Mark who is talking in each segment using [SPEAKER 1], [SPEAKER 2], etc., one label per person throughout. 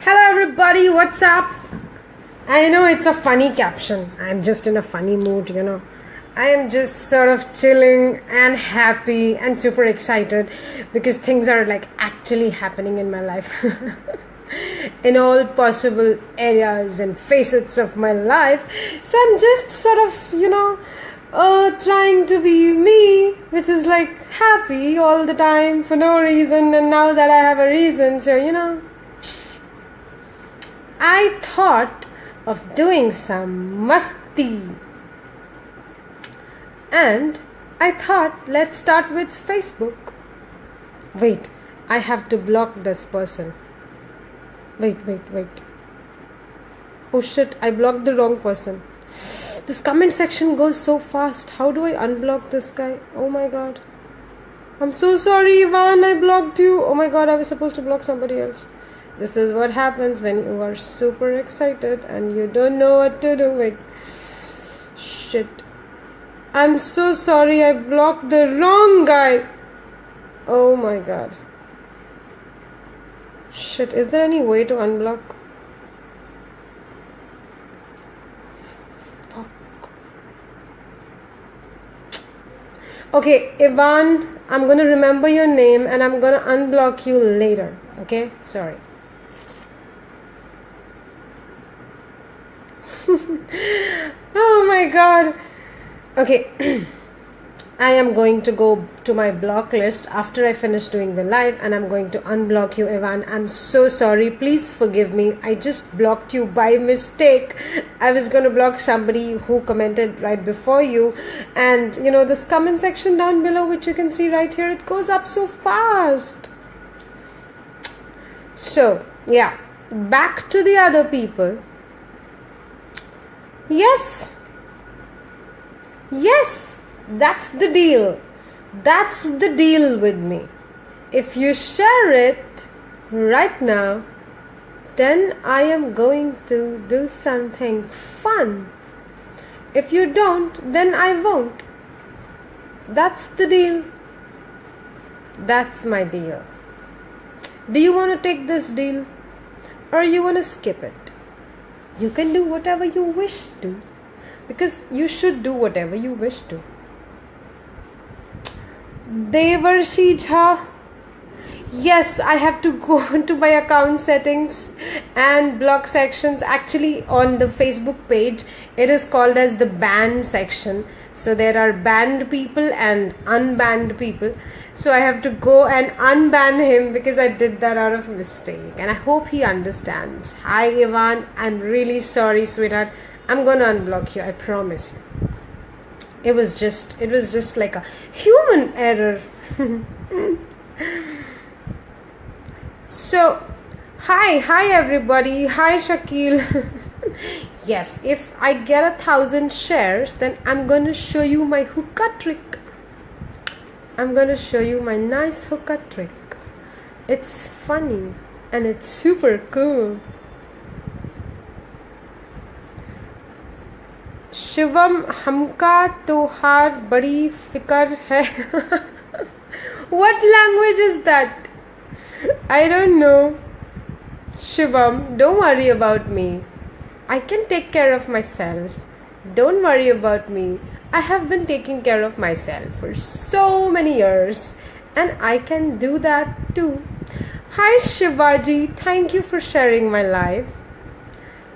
[SPEAKER 1] Hello everybody, what's up? I know it's a funny caption. I'm just in a funny mood. I am just sort of chilling and happy and super excited because things are like actually happening in my life. In all possible areas and facets of my life. So I'm just sort of, trying to be me, which is like happy all the time for no reason. And now that I have a reason, so I thought of doing some masti. And I thought, let's start with Facebook. Wait, I have to block this person. Wait. Oh shit, I blocked the wrong person. This comment section goes so fast. How do I unblock this guy? Oh my god. I'm so sorry, Ivan, I blocked you. Oh my god, I was supposed to block somebody else. This is what happens when you are super excited and you don't know what to do. Wait. Shit. I'm so sorry, I blocked the wrong guy. Oh my god. Shit, is there any way to unblock? Fuck. Okay, Ivan, I'm gonna remember your name and I'm gonna unblock you later. Okay? Sorry. Oh my god. Okay. I am going to go to my block list after I finish doing the live and I'm going to unblock you, Ivan. I'm so sorry. Please forgive me. I just blocked you by mistake. I was going to block somebody who commented right before you. And this comment section down below, which you can see right here, it goes up so fast. So, yeah. Back to the other people. Yes, that's the deal. That's the deal with me. If you share it right now, then I am going to do something fun. If you don't, then I won't. That's the deal. That's my deal. Do you want to take this deal or you want to skip it? You can do whatever you wish to, because you should do whatever you wish to. Devarshi Jha. Yes, I have to go to my account settings and block sections. Actually, on the Facebook page, it is called as the ban section. So there are banned people and unbanned people. So I have to go and unban him because I did that out of mistake. And I hope he understands. Hi, Ivan. I'm really sorry, sweetheart. I'm gonna unblock you. I promise you. It was just like a human error. So, hi everybody. Hi, Shakil. Yes, if I get 1,000 shares, then I'm gonna show you my hookah trick. I'm gonna show you my nice hookah trick. It's funny and it's super cool. Shivam हमका तोहार बड़ी फिकर है. What language is that? I don't know. Shivam, don't worry about me. I can take care of myself. Don't worry about me. I have been taking care of myself for so many years and I can do that too. Hi Shivaji, thank you for sharing my live.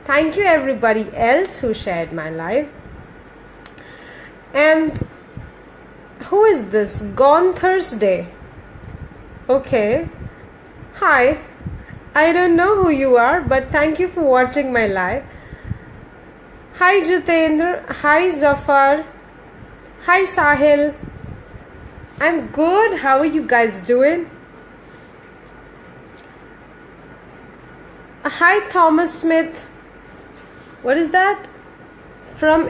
[SPEAKER 1] Thank you everybody else who shared my live. And who is this? Gone Thursday. Okay. Hi. I don't know who you are, but thank you for watching my live. Hi Jitendra. Hi Zafar. Hi Sahil. I'm good. How are you guys doing? Hi Thomas Smith. What is that?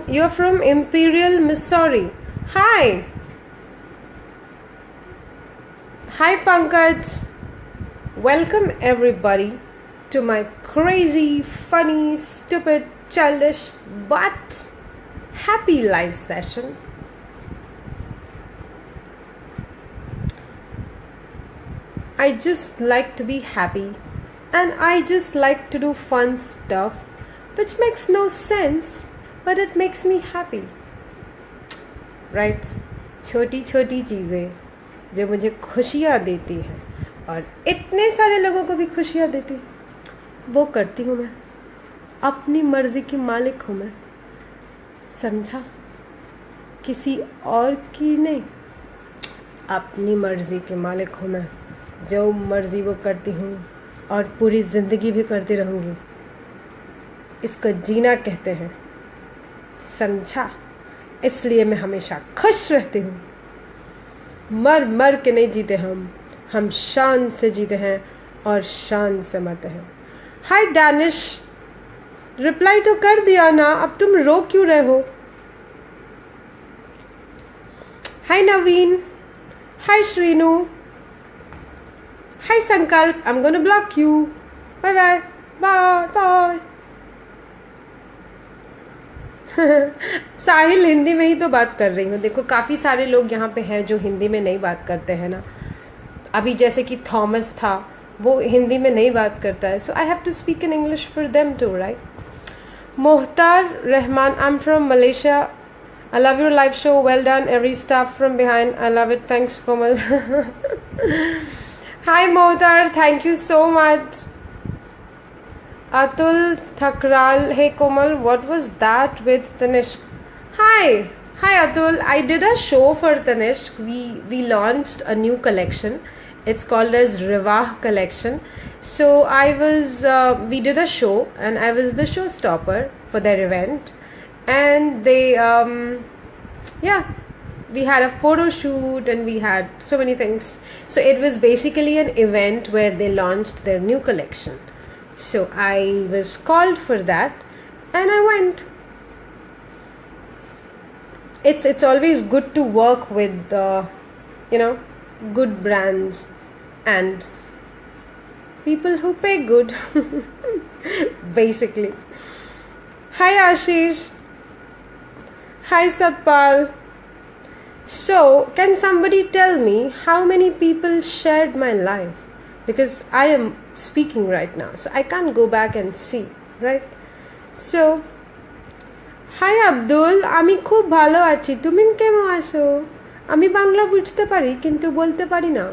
[SPEAKER 1] You're from Imperial, Missouri. Hi. Hi Pankaj. Welcome everybody to my crazy, funny, stupid, childish, but happy live session. I just like to be happy and I just like to do fun stuff which makes no sense, but it makes me happy. Right? छोटी छोटी चीज़ें जो मुझे खुशियाँ देती हैं और इतने सारे लोगों को भी खुशियाँ देती, वो करती हूँ मैं. अपनी मर्जी की मालिक हूँ मैं, समझा? किसी और की नहीं, अपनी मर्जी के मालिक हूँ मैं. जो मर्जी वो करती हूँ और पूरी ज़िंदगी भी करती रहूँगी. इसको जीना कहते हैं, समझा? इसलिए मैं हमेशा खुश रहती हूँ. मर मर के नहीं जीते हम शान से जीते हैं और शान से मरते हैं. हाय डैनिश, रिप्लाई तो कर दिया ना, अब तुम रो क्यों रहे हो? हाय नवीन, हाय Srinu, hi Sankalp. I am gonna block you. Bye bye bye bye. Sahil, Hindi में ही तो बात कर रही हूँ. देखो काफ़ी सारे लोग यहाँ पे हैं जो हिंदी में नहीं बात करते हैं ना. अभी जैसे कि थॉमस था, वो हिंदी में नहीं बात करता है, so I have to speak in English for them too, right? Mohtar Rahman, I am from Malaysia. I love your live show. Well done. Every staff from behind. I love it. Thanks, Komal. Hi, Mohtar. Thank you so much. Atul Thakral. Hey, Komal. What was that with Tanishq? Hi. Hi, Atul. I did a show for Tanishq. We launched a new collection. It's called as Rivah collection. So we did a show and I was the showstopper for their event. And they we had a photo shoot and we had so many things. So it was basically an event where they launched their new collection. So I was called for that and I went. It's always good to work with good brands and people who pay good. Basically. Hi Ashish. Hi Satpal. So, can somebody tell me how many people shared my live? Because I am speaking right now, so I can't go back and see, right? So, hi Abdul, আমি খুব ভালো আছি. তুমি কেমন আছো? আমি বাংলা বুঝতে পারি কিন্তু বলতে পারি না.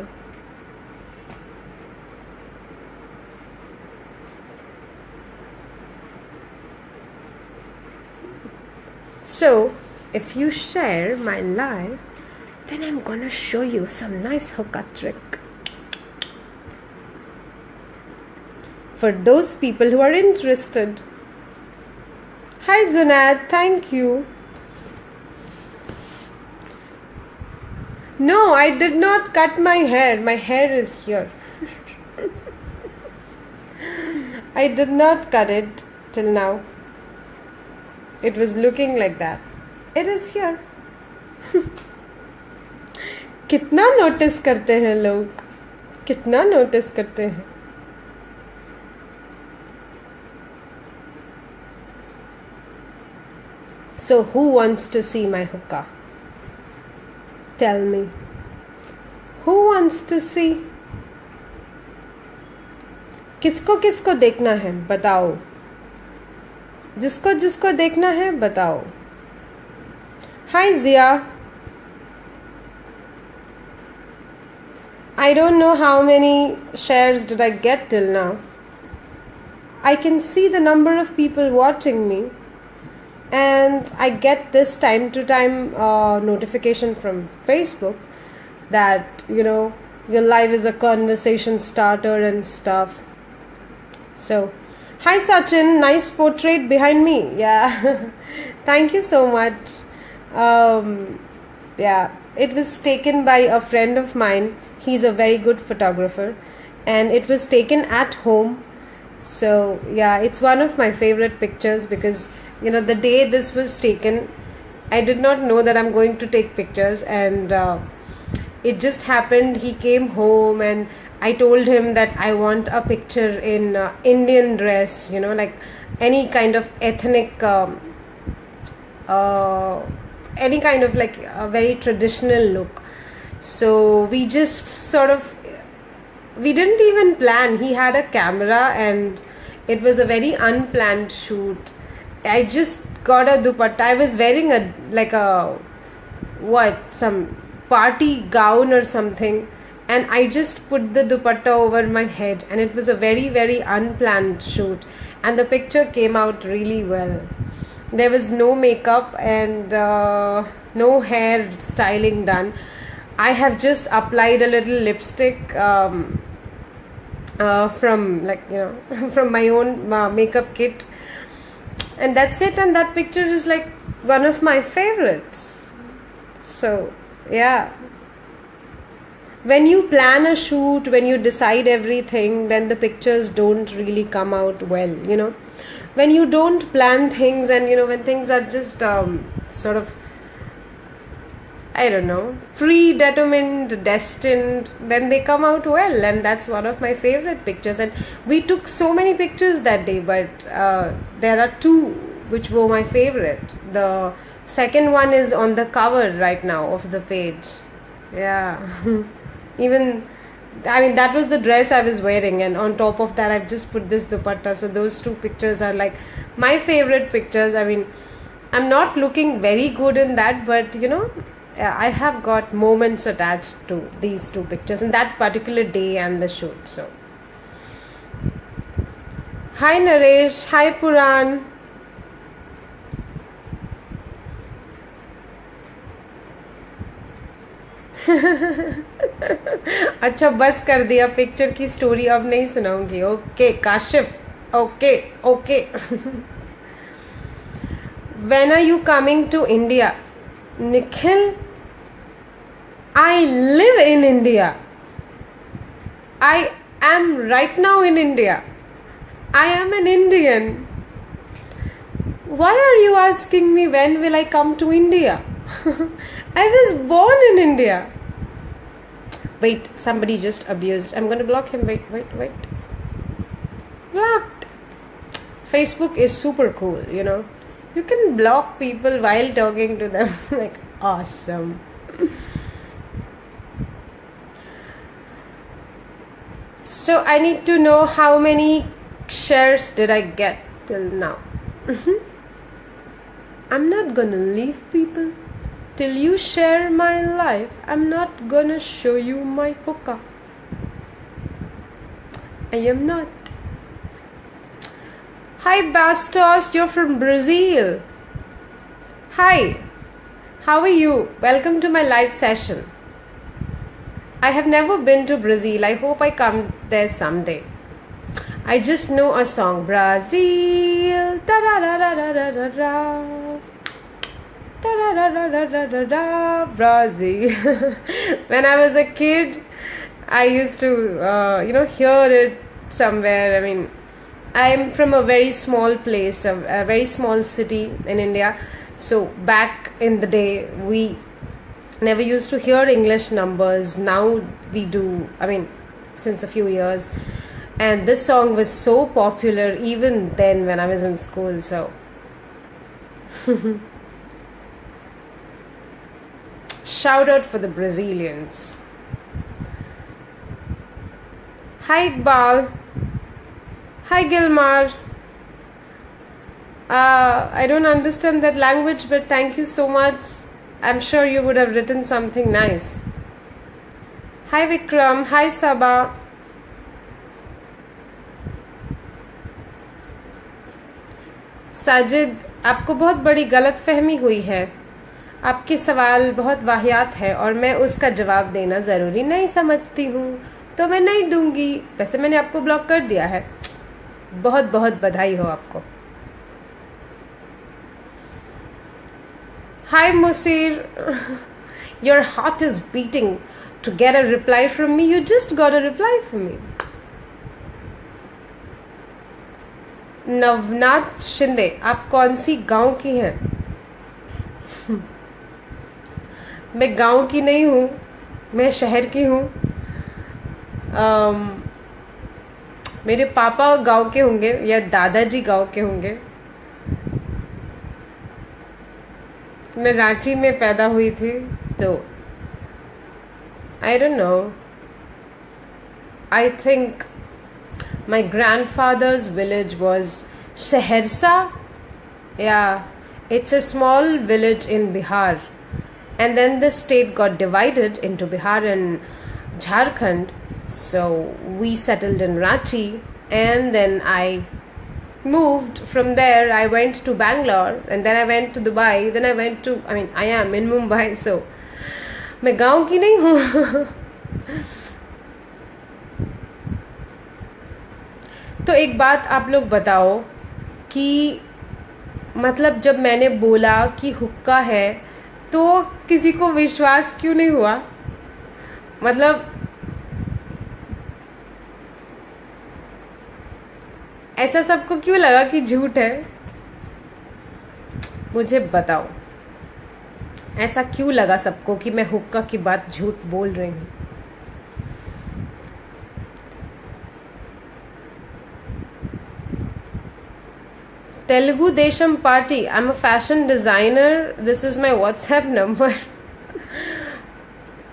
[SPEAKER 1] So, if you share my live, then I'm gonna show you some nice hookah trick. For those people who are interested. Hi Junad, thank you. No, I did not cut my hair. My hair is here. I did not cut it till now. It was looking like that. It is here. कितना notice करते हैं लोग, कितना notice करते हैं. So who wants to see my hookah? Tell me. Who wants to see? किसको किसको देखना है बताओ. जिसको जिसको देखना है बताओ. Hi Zia. I don't know how many shares did I get till now. I can see the number of people watching me and I get this time to time notification from Facebook that your live is a conversation starter and stuff. So hi Sachin, nice portrait behind me. Yeah. Thank you so much. It was taken by a friend of mine. He's a very good photographer and it was taken at home. So yeah, it's one of my favorite pictures because the day this was taken, I did not know that I'm going to take pictures and it just happened. He came home and I told him that I want a picture in Indian dress, like any kind of ethnic any kind of like a very traditional look. So we just sort of we didn't even plan. He had a camera and it was a very unplanned shoot. I just got a dupatta. I was wearing some party gown or something, and I just put the dupatta over my head, and it was a very, very unplanned shoot, and the picture came out really well. There was no makeup and no hair styling done. I have just applied a little lipstick from from my own makeup kit, and that's it. And that picture is like one of my favorites. So yeah, when you plan a shoot, when you decide everything, then the pictures don't really come out well, when you don't plan things, and when things are just sort of, I don't know, predetermined, destined, then they come out well. And that's one of my favorite pictures. And we took so many pictures that day, but there are two which were my favorite. The second one is on the cover right now of the page. Yeah. Even, that was the dress I was wearing, and on top of that I've just put this dupatta. So those two pictures are like my favorite pictures. I'm not looking very good in that, but I have got moments attached to these two pictures in that particular day and the shoot. So hi Naresh, hi Puran. अच्छा, बस कर दिया picture की story, अब नहीं सुनाऊंगी. Okay Kashif, okay okay. When are you coming to India? Nikhil, I live in India. I am right now in India. I am an Indian. Why are you asking me when will I come to India? I was born in India. Wait, somebody just abused. I'm gonna block him. Wait. Blocked. Facebook is super cool, You can block people while talking to them. Like, awesome. So I need to know how many shares did I get till now. I'm not gonna leave people till you share my life. I'm not gonna show you my hookah. I am not. Hi Bastos, you're from Brazil. Hi, how are you? Welcome to my live session. I have never been to Brazil. I hope I come there someday. I just know a song, Brazil. Da da da da da da da da. Da da da da da da da da. Brazil. When I was a kid, I used to hear it somewhere. I'm from a very small place, a very small city in India. So back in the day, we never used to hear English numbers. Now we do, since a few years. And this song was so popular even then when I was in school. So shout out for the Brazilians. Hi Iqbal. Hi Gilmar. I don't understand that language, but thank you so much. I'm sure you would have written something nice. Hi Vikram. Hi Sabah. Sajid, आपको बहुत बड़ी गलत फहमी हुई है. आपके सवाल बहुत वाहियात है और मैं उसका जवाब देना ज़रूरी नहीं समझती हूँ, तो मैं नहीं दूंगी. वैसे मैंने आपको ब्लॉक कर दिया है. बहुत बहुत बधाई हो आपको. Hi Musir, your heart is beating to get a reply from me. You just got a reply from me. Navnath Shinde, आप कौन सी गांव की हैं? मैं गांव की नहीं हूँ, मैं शहर की हूँ. मेरे पापा गांव के होंगे या दादाजी गांव के होंगे. मैं रांची में पैदा हुई थी, तो I don't know. I think my grandfather's village was Saharsa. Yeah, it's a small village in Bihar. And then the state got divided into Bihar and Jharkhand. So we settled in Ranchi, and then I moved from there. I went to Bangalore, and then I went to Dubai. Then I am in Mumbai. So मैं गाँव की नहीं हूँ. तो एक बात आप लोग बताओ कि मतलब जब मैंने बोला कि हुक्का है तो किसी को विश्वास क्यों नहीं हुआ? मतलब ऐसा सबको क्यों लगा कि झूठ है? मुझे बताओ, ऐसा क्यों लगा सबको कि मैं हुक्का की बात झूठ बोल रही हूँ? Telugu Desham Party. I'm a fashion designer. This is my WhatsApp number.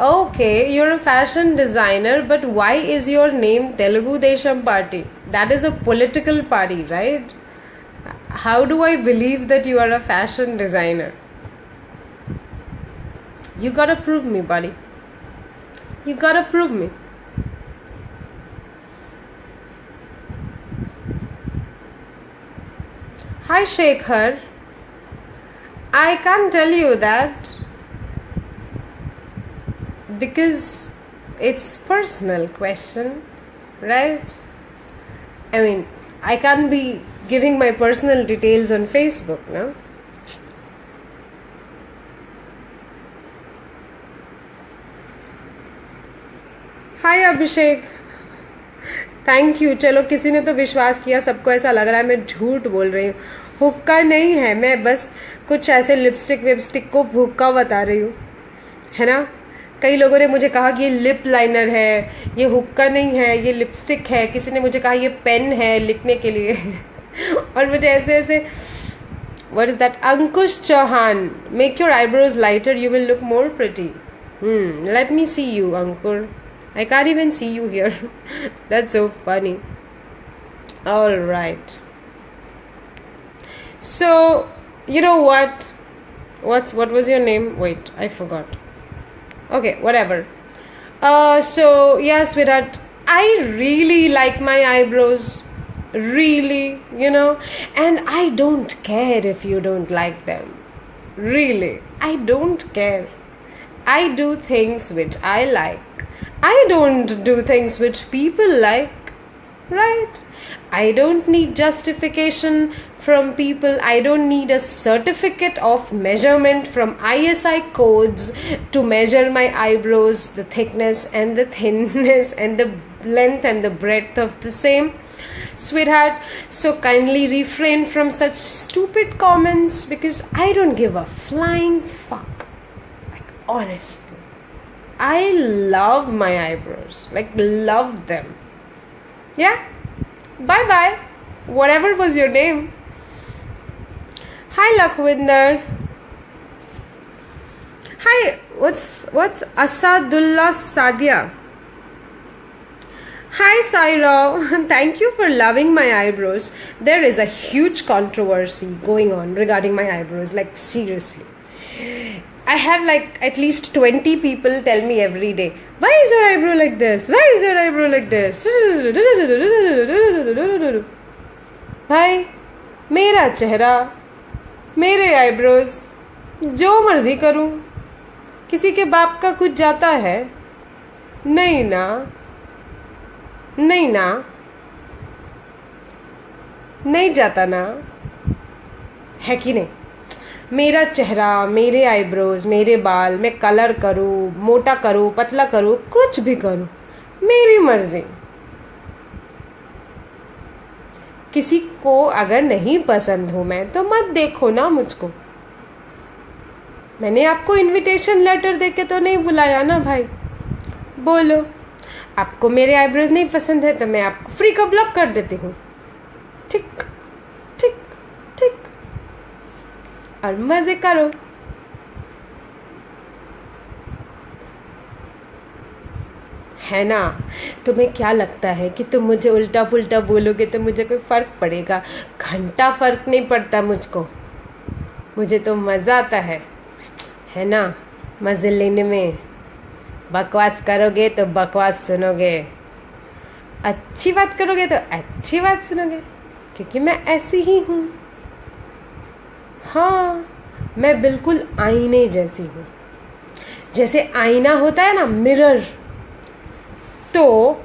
[SPEAKER 1] Okay, you're a fashion designer, but why is your name Telugu Desham Party? That is a political party, right? How do I believe that you are a fashion designer? You gotta prove me, buddy. You gotta prove me. Hi Shekhar, I can't tell you that because it's personal question, right? I mean, I can't be giving my personal details on Facebook, no? Hi Abhishek, thank you. चलो किसी ने तो विश्वास किया. सबको ऐसा लग रहा है मैं झूठ बोल रही हूँ. हुक्का नहीं है, मैं बस कुछ ऐसे लिपस्टिक विपस्टिक को हुक्का बता रही हूँ, है ना. कई लोगों ने मुझे कहा कि ये लिप लाइनर है, ये हुक्का नहीं है, ये लिपस्टिक है. किसी ने मुझे कहा ये पेन है लिखने के लिए. और मुझे ऐसे ऐसे what is that. Ankush Chauhan, make your eyebrows lighter, you will look more pretty. Let me see you Ankur. I can't even see you here. That's so funny. All right. So, you know what? What was your name? Wait, I forgot. Okay, whatever. So yeah, sweetheart, I really like my eyebrows. Really, you know, and I don't care if you don't like them. Really, I don't care. I do things which I like. I don't do things which people like, right? I don't need justification from people. I don't need a certificate of measurement from ISI codes to measure my eyebrows, the thickness and the thinness and the length and the breadth of the same. Sweetheart, so kindly refrain from such stupid comments because I don't give a flying fuck. Like, honestly. I love my eyebrows, like love them. Yeah, bye bye. Whatever was your name. Hi Lakhwinder. Hi, what's Asadullah Sadia. Hi Sairav, thank you for loving my eyebrows. There is a huge controversy going on regarding my eyebrows, like seriously. I have like at least 20 people tell me every day, why is your eyebrow like this? Why is your eyebrow like this? भाई, मेरा चेहरा, मेरे eyebrows, जो मर्जी करूं. किसी के बाप का कुछ जाता है? नहीं ना, नहीं ना, नहीं जाता ना, है कि नहीं. मेरा चेहरा, मेरे आईब्रोज, मेरे बाल, मैं कलर करूँ, मोटा करूँ, पतला करूँ, कुछ भी करूँ, मेरी मर्जी. किसी को अगर नहीं पसंद हो मैं तो मत देखो ना मुझको. मैंने आपको इनविटेशन लेटर देके तो नहीं बुलाया ना भाई. बोलो, आपको मेरे आईब्रोज नहीं पसंद है तो मैं आपको फ्री का ब्लॉक कर देती हूँ. ठीक ठीक ठीक, और मजे करो. है ना? तुम्हें क्या लगता है कि तुम मुझे उल्टा पुल्टा बोलोगे तो मुझे कोई फ़र्क पड़ेगा? घंटा फ़र्क नहीं पड़ता मुझको, मुझे तो मज़ा आता है ना? मज़े लेने में। बकवास करोगे तो बकवास सुनोगे, अच्छी बात करोगे तो अच्छी बात सुनोगे, क्योंकि मैं ऐसी ही हूँ। हाँ, मैं बिल्कुल आईने जैसी हूँ। जैसे आईना होता है ना, मिरर, तो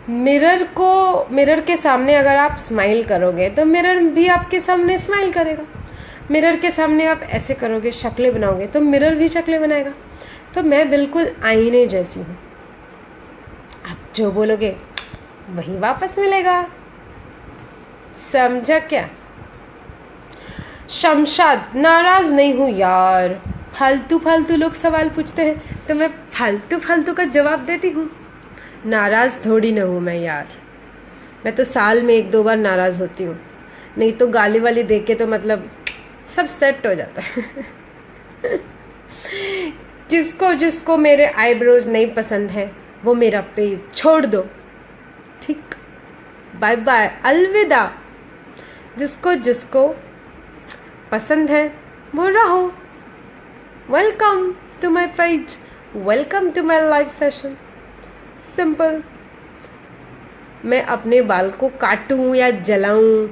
[SPEAKER 1] मिरर के सामने अगर आप स्माइल करोगे तो मिरर भी आपके सामने स्माइल करेगा। मिरर के सामने आप ऐसे करोगे, शक्लें बनाओगे, तो मिरर भी शक्लें बनाएगा। तो मैं बिल्कुल आईने जैसी हूँ। आप जो बोलोगे वही वापस मिलेगा। समझा क्या? शमशाद, नाराज नहीं हूँ यार। फालतू फालतू लोग सवाल पूछते हैं तो मैं फालतू फालतू का जवाब देती हूँ। नाराज थोड़ी ना हूँ मैं यार। मैं तो साल में 1-2 बार नाराज होती हूँ, नहीं तो गाली वाली देख के तो मतलब सब सेट हो जाता है। जिसको जिसको मेरे आईब्रोज नहीं पसंद है वो मेरा पेज छोड़ दो, ठीक? बाय बाय, अलविदा। जिसको जिसको पसंद है वो रहो। Welcome to my page, welcome to my live session. Simple. मैं अपने बाल को काटूं या जलाऊं,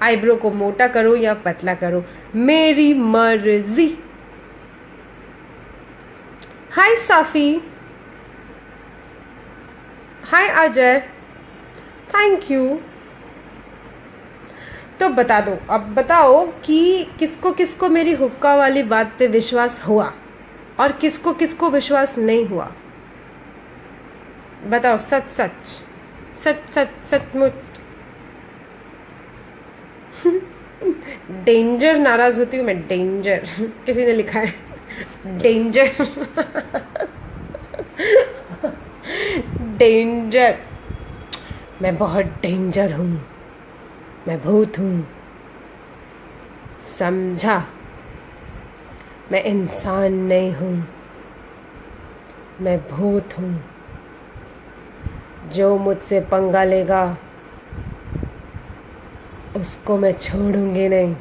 [SPEAKER 1] आईब्रो को मोटा करूं या पतला करूं, मेरी मर्जी। हाय साफी, हाय अजय, थैंक यू। तो बता दो, अब बताओ कि किसको किसको मेरी हुक्का वाली बात पे विश्वास हुआ और किसको किसको विश्वास नहीं हुआ। बताओ, सच सच, सच सच, सचमुच। डेंजर नाराज होती हूँ मैं, डेंजर। किसी ने लिखा है डेंजर। डेंजर, मैं बहुत डेंजर हूँ, मैं भूत हूँ। समझा? मैं इंसान नहीं हूँ, मैं भूत हूँ। जो मुझसे पंगा लेगा उसको मैं छोड़ूंगी नहीं।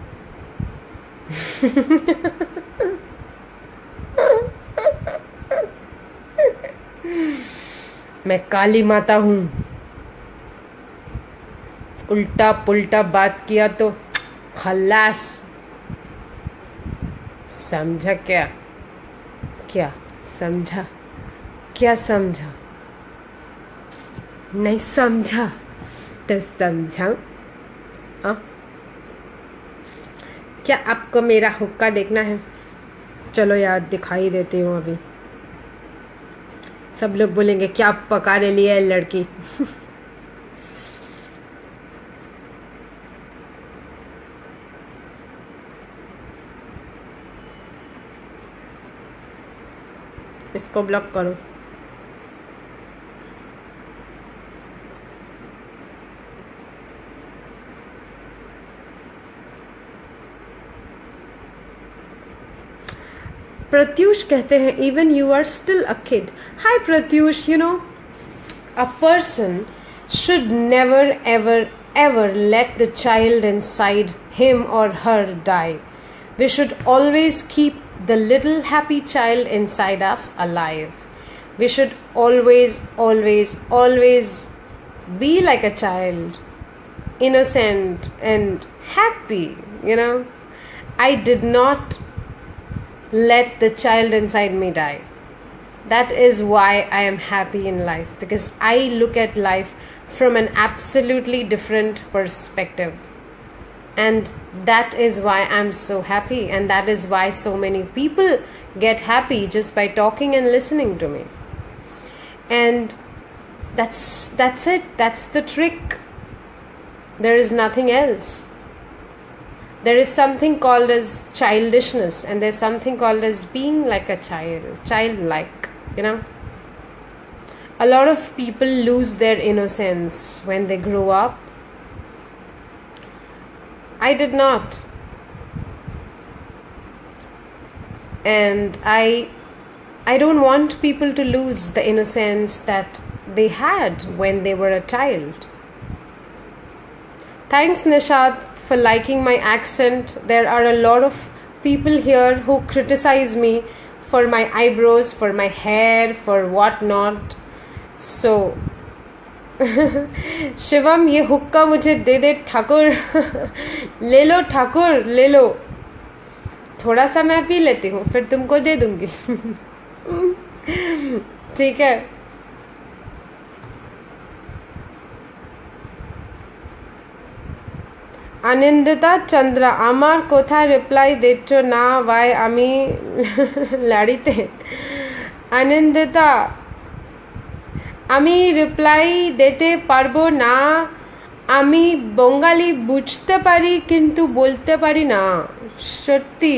[SPEAKER 1] मैं काली माता हूँ, उल्टा पुल्टा बात किया तो खल्लास। समझा क्या? क्या समझा? क्या समझा? नहीं समझा तो समझाऊं? क्या आपको मेरा हुक्का देखना है? चलो यार, दिखाई देती हूँ अभी। सब लोग बोलेंगे क्या पका ले लिया है लड़की। इसको ब्लॉक करो। प्रत्यूष कहते हैं even you are still a kid. Hi Pratyush, you know, a person should never ever ever let the child inside him or her die. We should always keep the little happy child inside us alive. We should always always always be like a child, innocent and happy, you know. I did not let the child inside me die. That is why I am happy in life, because I look at life from an absolutely different perspective. And that is why I'm so happy, and that is why so many people get happy just by talking and listening to me. And that's it. That's the trick. There is nothing else. There is something called as childishness, and there's something called as being like a child, childlike, you know. A lot of people lose their innocence when they grow up. I did not. And I don't want people to lose the innocence that they had when they were a child. Thanks, Nishat, for liking my accent. There are a lot of people here who criticize me for my eyebrows, for my hair, for whatnot. So, Shivam ये हुक्का मुझे दे दे ठाकुर. ले लो ठाकुर, ले लो. थोड़ा सा मैं P लेती हूँ, फिर तुमको दे दूंगी. ठीक है. আনন্দিতা চন্দ্রা, আমার কোথায় রিপ্লাই দিচ্ছ না ভাই, আমি লাড়িতে. আনন্দিতা, আমি রিপ্লাই দিতে পারবো না. আমি বঙ্গালী বুঝতে পারি কিন্তু বলতে পারি না, সত্যি.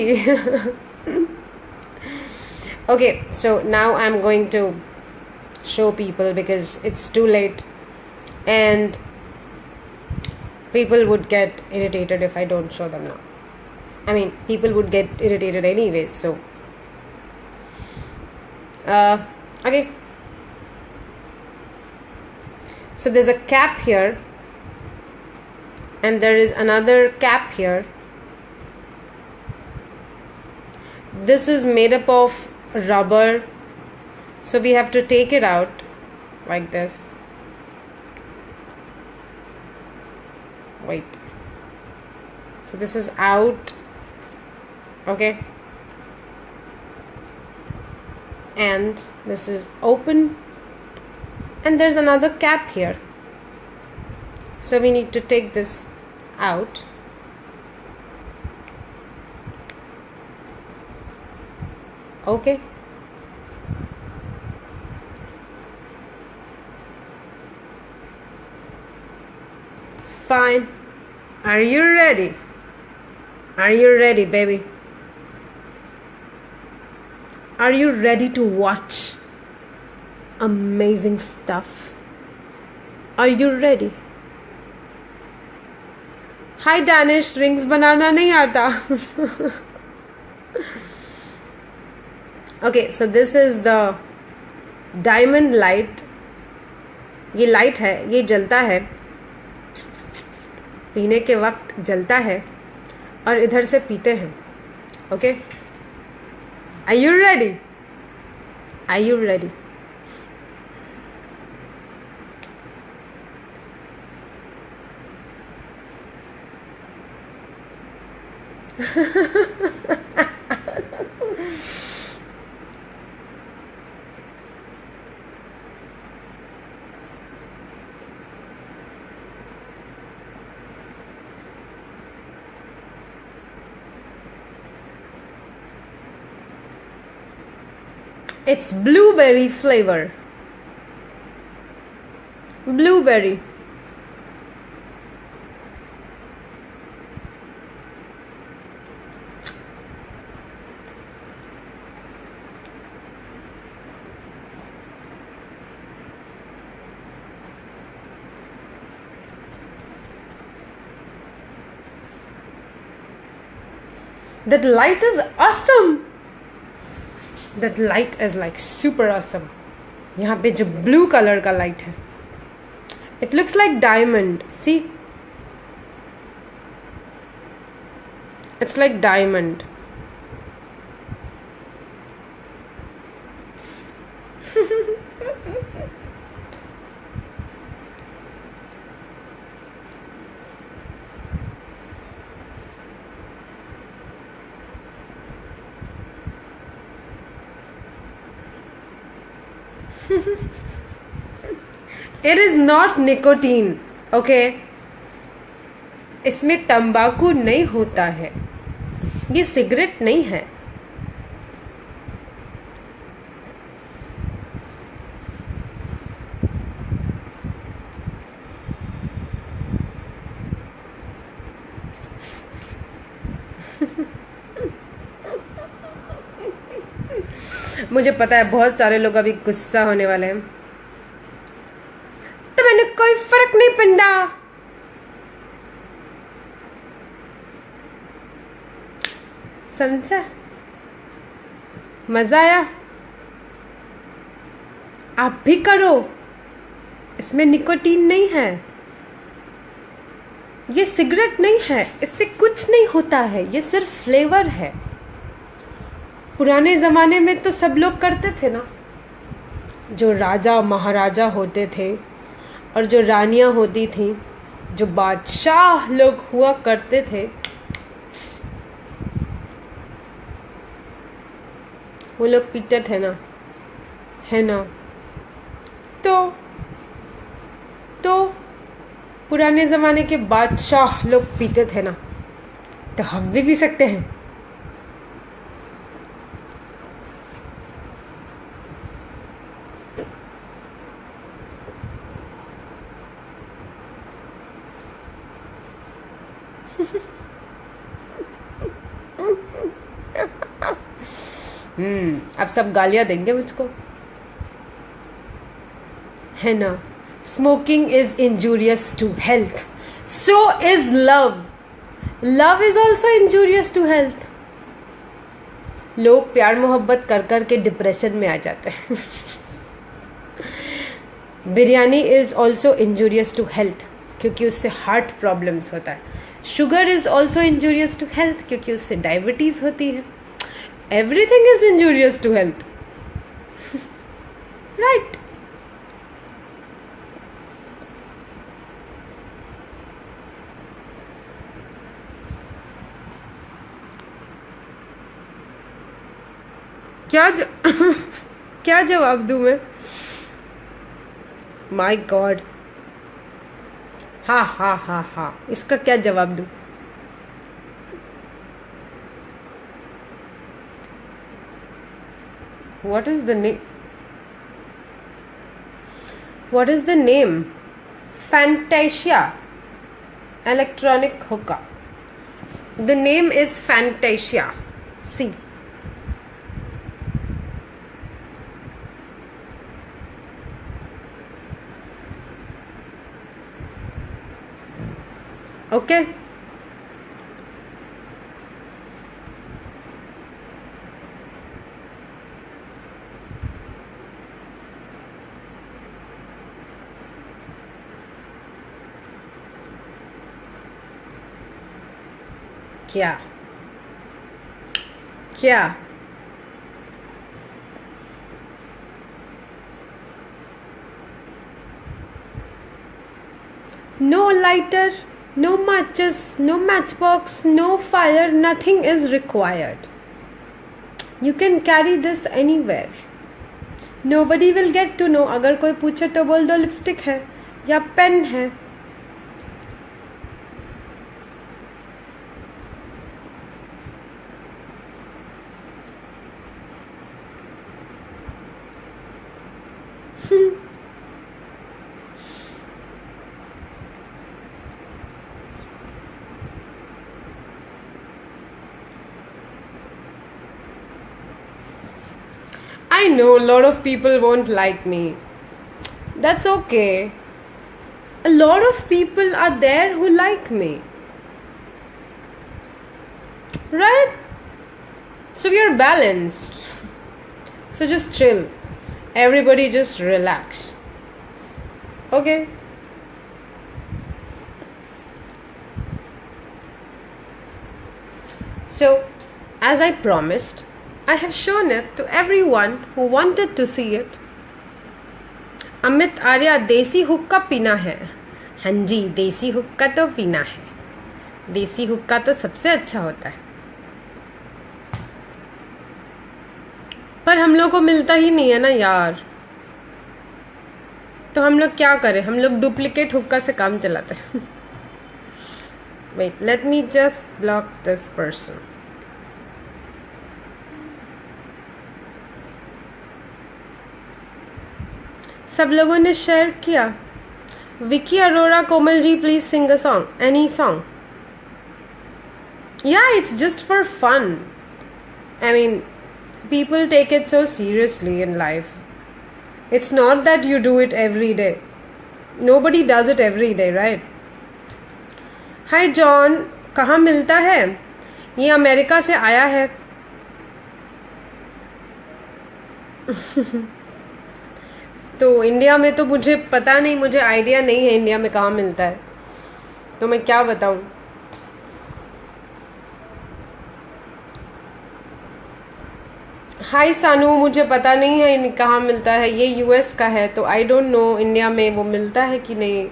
[SPEAKER 1] Okay, so now I'm going to show people because it's too late and people would get irritated if I don't show them now. I mean, people would get irritated anyways, so okay. So there's a cap here and there is another cap here. This is made up of rubber, so we have to take it out like this. Wait, so this is out, okay, and this is open and there's another cap here, so we need to take this out. Okay, fine. Are you ready? Are you ready, baby? Are you ready to watch amazing stuff? Are you ready? Hi Danish, rings banana nahi aata. Okay, so this is the diamond light. ये light है, ये जलता है, पीने के वक्त जलता है और इधर से पीते हैं. Okay, are you ready? Are you ready? It's blueberry flavor. Blueberry. That light is awesome. That light is like super awesome. यहाँ पे जो blue color का light है, it looks like diamond. See, it's like diamond. It is not nicotine, okay? इसमें तंबाकू नहीं होता है, ये सिगरेट नहीं है. मुझे पता है बहुत सारे लोग अभी गुस्सा होने वाले हैं. तो मैंने कोई फर्क नहीं पड़ा. समझा? मजा आया? आप भी करो. इसमें निकोटीन नहीं है, ये सिगरेट नहीं है, इससे कुछ नहीं होता है, ये सिर्फ फ्लेवर है। पुराने ज़माने में तो सब लोग करते थे ना, जो राजा महाराजा होते थे और जो रानियां होती थी, जो बादशाह लोग हुआ करते थे, वो लोग पीते थे ना, है ना। तो पुराने ज़माने के बादशाह लोग पीते थे ना, तो हम भी पी सकते हैं। अब सब गालियां देंगे मुझको, है ना। Smoking is injurious to health, so is love. Love is also injurious to health. लोग प्यार मोहब्बत कर कर के डिप्रेशन में आ जाते हैं। Biryani is also injurious to health, क्योंकि उससे हार्ट प्रॉब्लम्स होता है। Sugar is also injurious to health, क्योंकि उससे डायबिटीज होती है। Everything is injurious to health, right. क्या जवाब दूं मैं? माय गॉड, हाँ, इसका क्या जवाब दूं? What is the name? What is the name? Fantasia. Electronic Hukka. The name is Fantasia. See. Okay. क्या No lighter, no matches, no matchbox, no fire, nothing is required. You can carry this anywhere. Nobody will get to know. अगर कोई पूछे तो बोल दो lipstick है या pen है। I know a lot of people won't like me. That's okay. A lot of people are there who like me. Right? So we are balanced. So just chill. Everybody just relax. Okay? So, as I promised, I have shown it to everyone who wanted to see it. Amit Arya, देसी हुक्का पीना है। हाँ जी, देसी हुक्का तो पीना है। देसी हुक्का तो सबसे अच्छा होता है, पर हम लोग को मिलता ही नहीं है ना यार। तो हम लोग क्या करें? हम लोग डुप्लीकेट हुक्का से काम चलाते हैं। Wait, let me just block this person. सब लोगों ने शेयर किया। Vicky Arora, Komal ji, please sing a song, any song. या it's just for fun. I mean, people take it so seriously in life. It's not that you do it every day. Nobody does it every day, right? Hi John, कहाँ मिलता है? ये America से आया है। तो India में तो मुझे पता नहीं, मुझे आइडिया नहीं है इंडिया में कहाँ मिलता है, तो मैं क्या बताऊं। हाय सानू, मुझे पता नहीं है कहाँ मिलता है, ये यूएस का है तो आई डोंट नो इंडिया में वो मिलता है कि नहीं।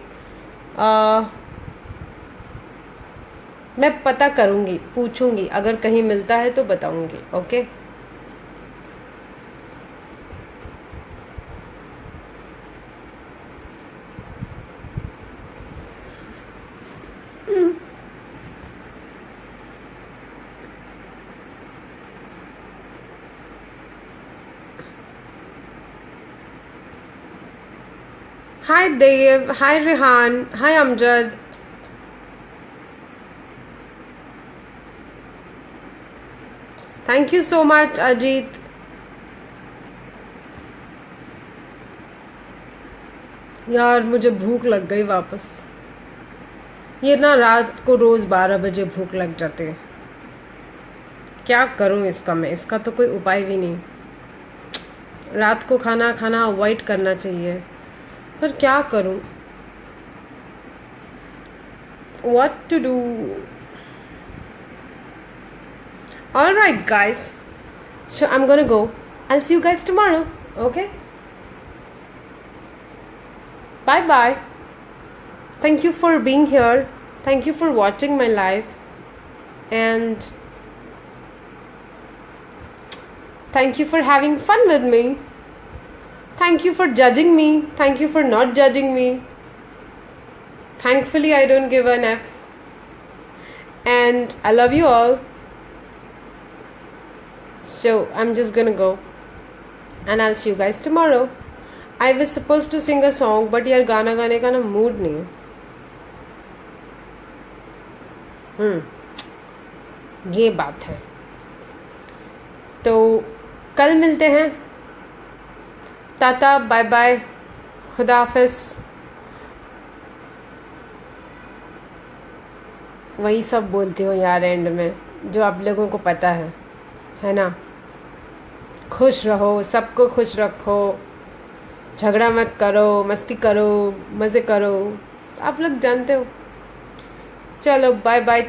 [SPEAKER 1] मैं पता करूँगी, पूछूंगी, अगर कहीं मिलता है तो बताऊंगी। Okay hi Dev, hi Rehan, hi Amjad. Thank you so much Ajit. यार मुझे भूख लग गई वापस। ये ना रात को रोज 12 बजे भूख लग जाती है, क्या करूं इसका मैं, इसका तो कोई उपाय भी नहीं। रात को खाना खाना अवॉइड करना चाहिए, पर क्या करूं, what to do. Alright guys, so I'm gonna go. I'll see you guys tomorrow. Okay, bye bye. Thank you for being here, thank you for watching my live, and thank you for having fun with me. Thank you for judging me, thank you for not judging me. Thankfully I don't give an F, and I love you all. So I'm just gonna go, and I'll see you guys tomorrow. I was supposed to sing a song, but यार गाना गाने का ना mood नहीं है। ये बात है। तो कल मिलते हैं। टाटा, बाय बाय, खुदा हाफिज। वही सब बोलती हूँ यार एंड में, जो आप लोगों को पता है ना। खुश रहो, सबको खुश रखो, झगड़ा मत करो, मस्ती करो, मज़े करो, आप लोग जानते हो। चलो बाय बाय।